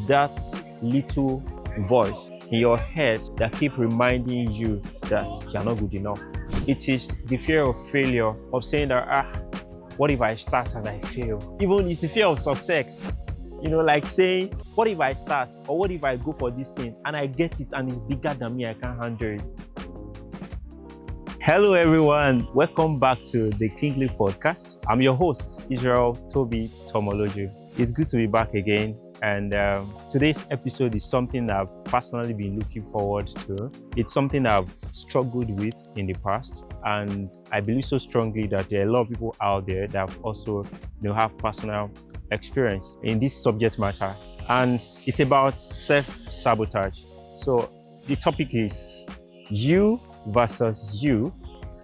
that little voice in your head that keep reminding you that you're not good enough. It is the fear of failure, of saying that, what if I start and I fail? Even it's the fear of success. Like saying, what if I start or what if I go for this thing and I get it and it's bigger than me, I can't handle it. Hello everyone, welcome back to the Kingly Podcast. I'm your host, Israel Toby Tomoloju. It's good to be back again, and today's episode is something I've personally been looking forward to. It's something I've struggled with in the past, and I believe so strongly that there are a lot of people out there that also have personal experience in this subject matter, and it's about self-sabotage. So the topic is you versus you.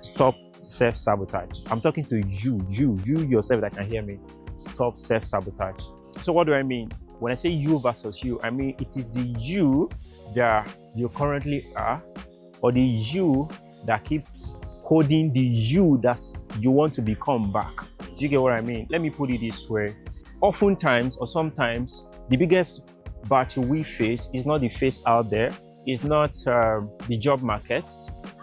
Stop self-sabotage. I'm talking to you yourself that can hear me. Stop self-sabotage. So what do I mean? When I say you versus you, I mean it is the you that you currently are, or the you that keeps holding the you that you want to become back. Do you get what I mean? Let me put it this way. Oftentimes or sometimes, the biggest battle we face is not the face out there. It's not the job market,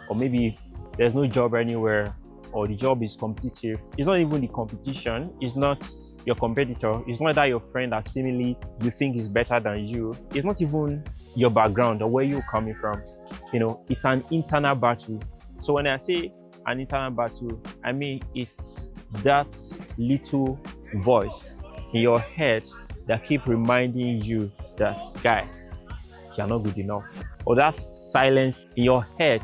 or maybe there's no job anywhere, or the job is competitive. It's not even the competition. It's not your competitor. It's not that your friend that seemingly you think is better than you. It's not even your background or where you're coming from. It's an internal battle. So when I say an internal battle, I mean it's that little voice in your head that keep reminding you that, guy, you're not good enough. Or that silence in your head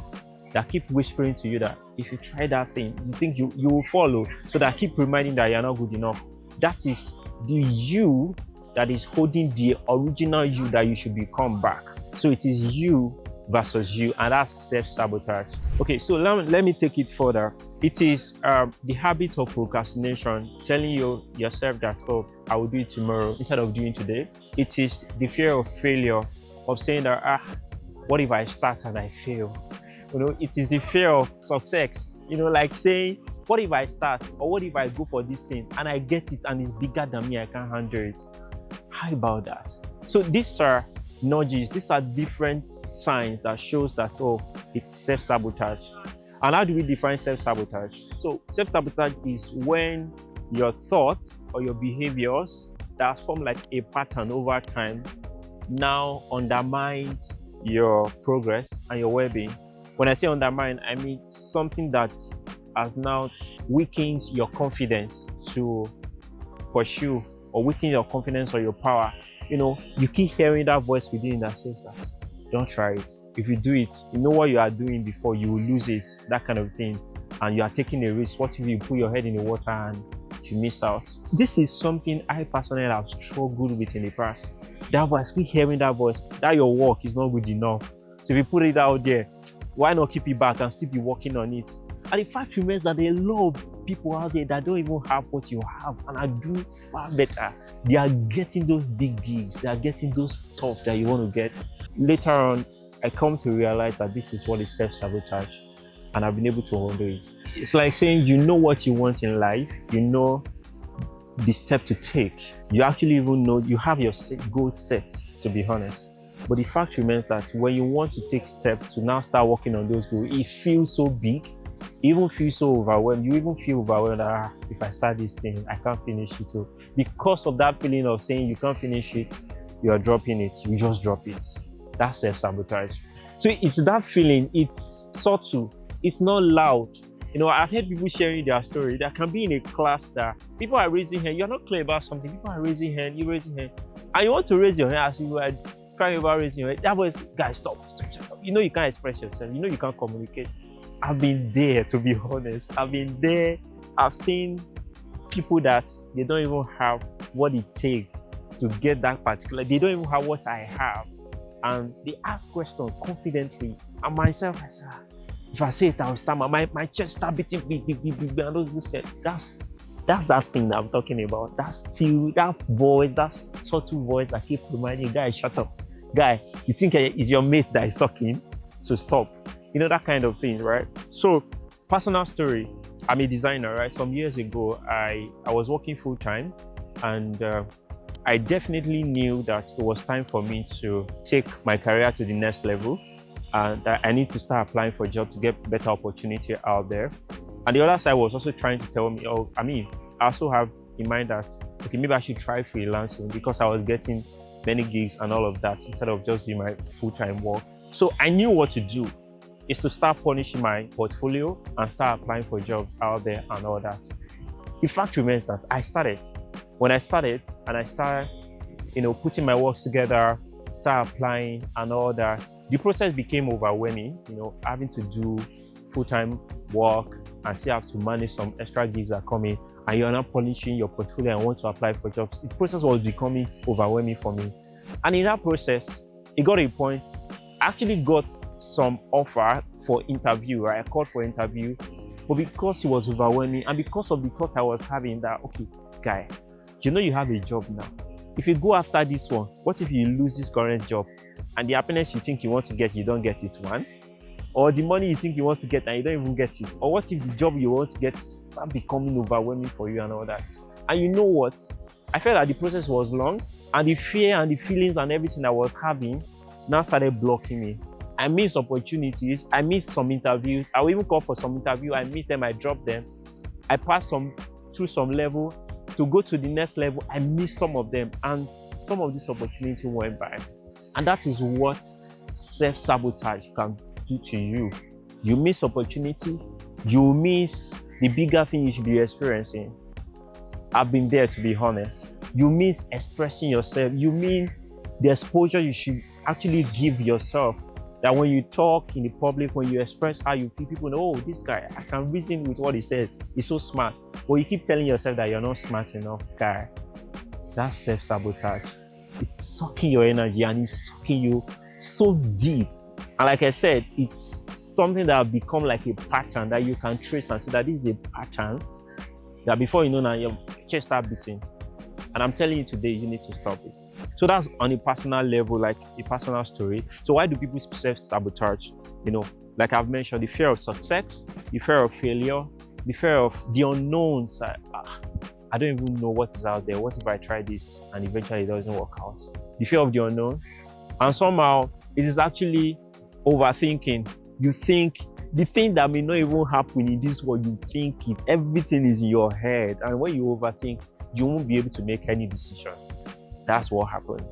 that keep whispering to you that if you try that thing, you think you will follow. So that keep reminding that you're not good enough. That is the you that is holding the original you that you should become back. So it is you versus you, and that's self-sabotage. Okay, so let me take it further. It is the habit of procrastination, telling yourself that, I will do it tomorrow instead of doing today. It is the fear of failure, of saying that, what if I start and I fail? It is the fear of success, like saying, what if I start or what if I go for this thing and I get it and it's bigger than me, I can't handle it. How about that? So these are nudges, these are different signs that shows that, it's self-sabotage. And how do we define self-sabotage? So self-sabotage is when your thoughts or your behaviors that has formed like a pattern over time now undermines your progress and your well-being. When I say undermine, I mean something that has now weakens your confidence to pursue, or weaken your confidence or your power. You keep hearing that voice within that says that, don't try it. If you do it, you know what you are doing before, you will lose it, that kind of thing. And you are taking a risk. What if you put your head in the water and you miss out? This is something I personally have struggled with in the past. That voice, keep hearing that voice, that your work is not good enough. So if you put it out there, why not keep it back and still be working on it? And the fact remains that there are a lot of people out there that don't even have what you have and are doing far better. They are getting those big gigs. They are getting those stuff that you want to get. Later on, I come to realize that this is what is self-sabotage, and I've been able to handle it. It's like saying you know what you want in life, you know the step to take. You actually even know you have your goal set, to be honest. But the fact remains that when you want to take steps to now start working on those goals, it feels so big. You even feel so overwhelmed. You even feel overwhelmed that if I start this thing, I can't finish it. So because of that feeling of saying you can't finish it, you are dropping it. You just drop it. That's self-sabotage. So it's that feeling. It's subtle. It's not loud. I've heard people sharing their story. That can be in a class that people are raising hand. You're not clear about something. People are raising hand. You're raising hand. And you want to raise your hand as you were trying about raising your hand. That was, guys, stop. You can't express yourself. You can't communicate. I've been there, to be honest. I've been there. I've seen people that they don't even have what it takes to get that particular. They don't even have what I have. And they ask questions confidently. And myself, I say, if I say it, I'll stammer. My chest start beating, That's that thing that I'm talking about. That's still that voice, that subtle voice that keeps reminding, guy, shut up. Guy, you think it's your mate that is talking? So stop. That kind of thing, right? So, personal story. I'm a designer, right? Some years ago, I was working full time, and I definitely knew that it was time for me to take my career to the next level, and that I need to start applying for jobs to get better opportunity out there. And the other side was also trying to tell me, I also have in mind that, okay, maybe I should try freelancing because I was getting many gigs and all of that instead of just doing my full-time work. So I knew what to do, is to start polishing my portfolio and start applying for jobs out there and all that. The fact remains that when I started putting my works together, start applying and all that, the process became overwhelming, having to do full-time work and still have to manage some extra gigs that come in, and you're not polishing your portfolio and want to apply for jobs. The process was becoming overwhelming for me. And in that process, it got to a point, I actually got some offer for interview, right? I called for interview, but because it was overwhelming and because of the thought I was having that, okay, guy, you have a job now. If you go after this one, what if you lose this current job and the happiness you think you want to get, you don't get it, one? Or the money you think you want to get and you don't even get it? Or what if the job you want to get start becoming overwhelming for you and all that? And you know what? I felt that the process was long, and the fear and the feelings and everything I was having now started blocking me. I missed opportunities. I missed some interviews. I will even call for some interview. I missed them. I dropped them. I passed through some level to go to the next level. I missed some of them, and some of these opportunities went by. And that is what self-sabotage can do to you. You miss opportunity. You miss the bigger thing you should be experiencing. I've been there, to be honest. You miss expressing yourself. You mean the exposure you should actually give yourself. That when you talk in the public, when you express how you feel, people know, oh, this guy, I can reason with what he says. He's so smart. But you keep telling yourself that you're not smart enough, guy. That's self-sabotage. It's sucking your energy and it's sucking you so deep. And like I said, it's something that have become like a pattern that you can trace and see that this is a pattern that before you know now, your chest start beating. And I'm telling you today, you need to stop it. So that's on a personal level, like a personal story. So why do people self-sabotage? Like I've mentioned, the fear of success, the fear of failure, the fear of the unknowns. I don't even know what is out there. What if I try this and eventually it doesn't work out? The fear of the unknown. And somehow it is actually overthinking. You think the thing that may not even happen in this world, you think it, everything is in your head. And when you overthink, you won't be able to make any decision. That's what happened.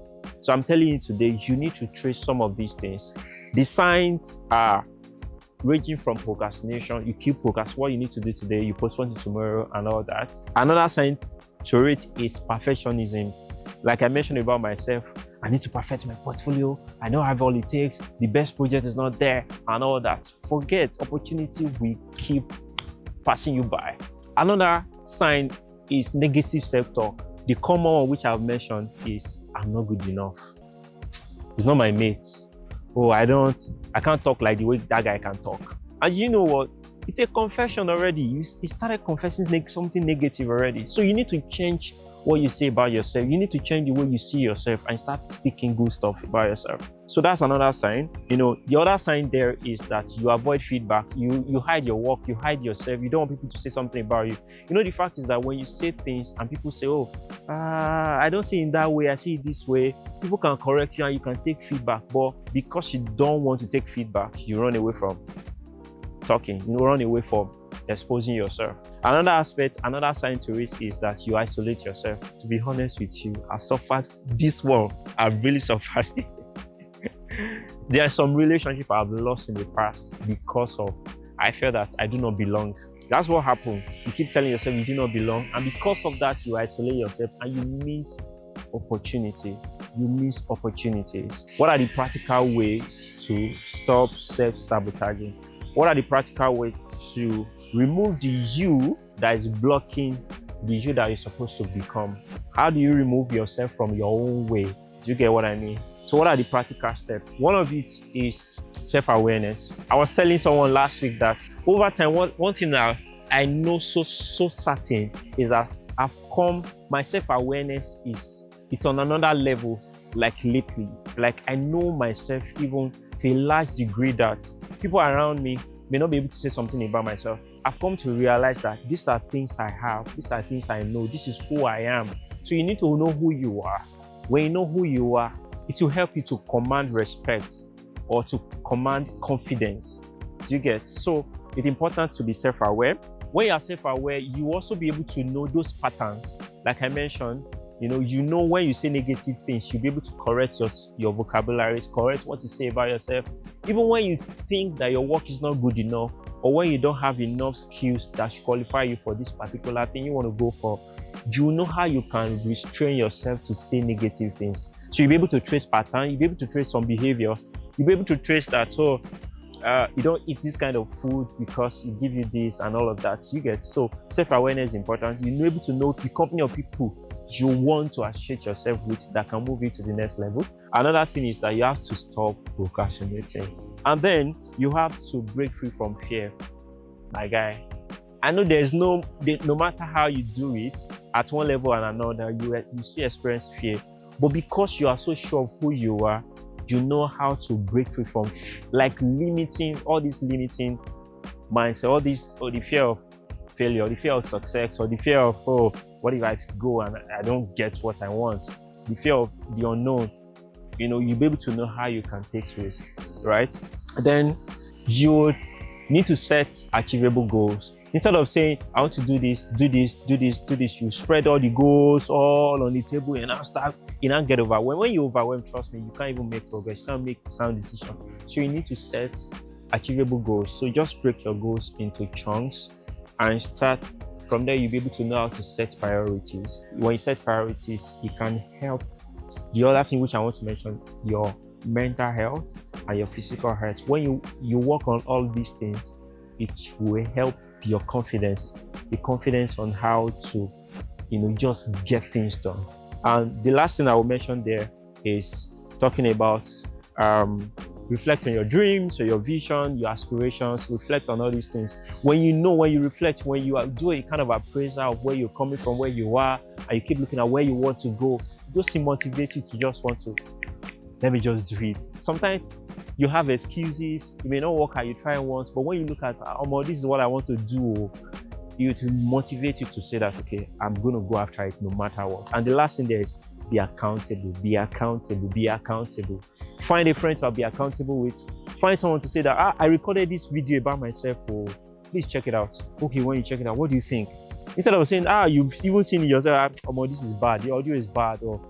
So I'm telling you today, you need to trace some of these things. The signs are ranging from procrastination. You keep procrastinating what you need to do today, you postpone it tomorrow and all that. Another sign to it is perfectionism. Like I mentioned about myself, I need to perfect my portfolio. I know I have all it takes. The best project is not there and all that. Forget, opportunity will keep passing you by. Another sign is negative self-talk. The common one which I've mentioned is, I'm not good enough. It's not my mate. Oh, I can't talk like the way that guy can talk. And you know what? It's a confession already. You started confessing something negative already. So you need to change what you say about yourself. You need to change the way you see yourself and start speaking good stuff about yourself. So that's another sign. The other sign there is that you avoid feedback. You hide your work, you hide yourself. You don't want people to say something about you. The fact is that when you say things and people say, oh, I don't see it in that way, I see it this way, people can correct you and you can take feedback. But because you don't want to take feedback, you run away from talking. You run away from exposing yourself. Another sign to it is that you isolate yourself. To be honest with you, I've suffered this one. I've really suffered. There are some relationships I've lost in the past because of I feel that I do not belong. That's what happened. You keep telling yourself you do not belong, and because of that, you isolate yourself and you miss opportunity. You miss opportunities. What are the practical ways to stop self-sabotaging? What are the practical ways to remove the you that is blocking the you that you're supposed to become? How do you remove yourself from your own way? Do you get what I mean? So what are the practical steps? One of it is self-awareness. I was telling someone last week that over time, one thing that I know so certain is that my self-awareness it's on another level, like lately. Like I know myself even to a large degree that people around me may not be able to say something about myself. I've come to realize that these are things I have, these are things I know, this is who I am. So you need to know who you are. When you know who you are, it will help you to command respect or to command confidence. Do you get? So it's important to be self-aware. When you are self-aware, you also be able to know those patterns. Like I mentioned, you know when you say negative things, you'll be able to correct your vocabulary, correct what you say about yourself. Even when you think that your work is not good enough, or when you don't have enough skills that should qualify you for this particular thing you want to go for, you know how you can restrain yourself to say negative things. So you'll be able to trace pattern, you'll be able to trace some behavior, you'll be able to trace that. So you don't eat this kind of food because it gives you this and all of that. You get? So self-awareness is important. You're able to know the company of people you want to associate yourself with that can move you to the next level. Another thing is that you have to stop procrastinating. And then you have to break free from fear. My guy, I know no matter how you do it, at one level and another, you still experience fear. But because you are so sure of who you are, you know how to break free from all this limiting mindset, or the fear of failure, the fear of success, or the fear of, oh, what if I go and I don't get what I want? The fear of the unknown. You'll be able to know how you can take risks, right? Then you need to set achievable goals. Instead of saying, I want to do this, you spread all the goals all on the table and now get overwhelmed. When you overwhelm, trust me, you can't even make progress, you can't make sound decisions. So you need to set achievable goals. So just break your goals into chunks and start from there. You'll be able to know how to set priorities. When you set priorities, it can help. The other thing which I want to mention, your mental health and your physical health. When you work on all these things, it will help your confidence, the confidence on how to, just get things done. And the last thing I will mention there is talking about reflect on your dreams or your vision, your aspirations. Reflect on all these things. When you reflect, when you do a kind of appraisal of where you're coming from, where you are, and you keep looking at where you want to go, those things motivate you to just want to, let me just do it. Sometimes you have excuses, you may not work out, you try once, but when you look at, this is what I want to do, it will motivate you to say that, okay, I'm going to go after it no matter what. And the last thing there is be accountable. Find a friend to be accountable with. Find someone to say that, I recorded this video about myself, please check it out. Okay, when you check it out, what do you think? Instead of saying, you've even seen it yourself, this is bad, the audio is bad, or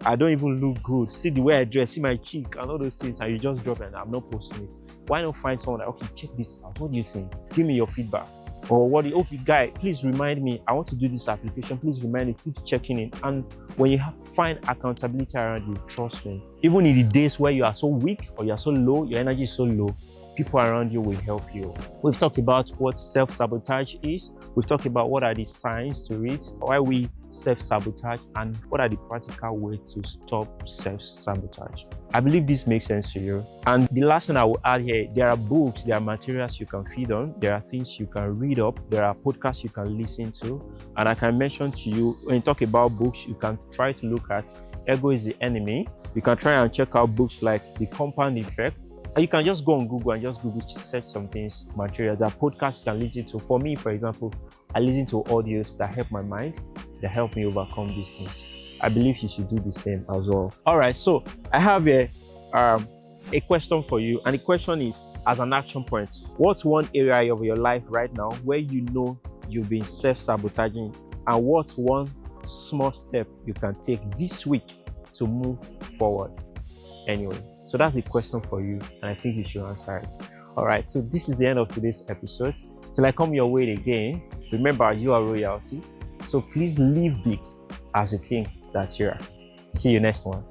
I don't even look good, see the way I dress, see my cheek and all those things, and you just drop it and I'm not posting it. Why not find someone that, okay, check this out, what do you think? Give me your feedback. Or okay, guy, please remind me, I want to do this application, please remind me, keep checking in. And when you find accountability around you, trust me, even in the days where you are so weak or you are so low, your energy is so low, people around you will help you. We've talked about what self-sabotage is. We've talked about what are the signs to it, why we self-sabotage, and what are the practical ways to stop self-sabotage. I believe this makes sense to you. And the last thing I will add here, there are books, there are materials you can feed on, there are things you can read up, there are podcasts you can listen to. And I can mention to you, when you talk about books, you can try to look at Ego is the Enemy. You can try and check out books like The Compound Effect. And you can just go on Google and just search some things, materials. There are podcasts you can listen to. For me, for example, I listen to audios that help my mind, that help me overcome these things. I believe you should do the same as well. All right, so I have a question for you, and the question is, as an action point, what's one area of your life right now where you know you've been self-sabotaging, and what's one small step you can take this week to move forward? Anyway, so that's the question for you, and I think you should answer it. All right, so this is the end of today's episode. Till I come your way again, remember, you are royalty. So please live big as a king that you are. See you next one.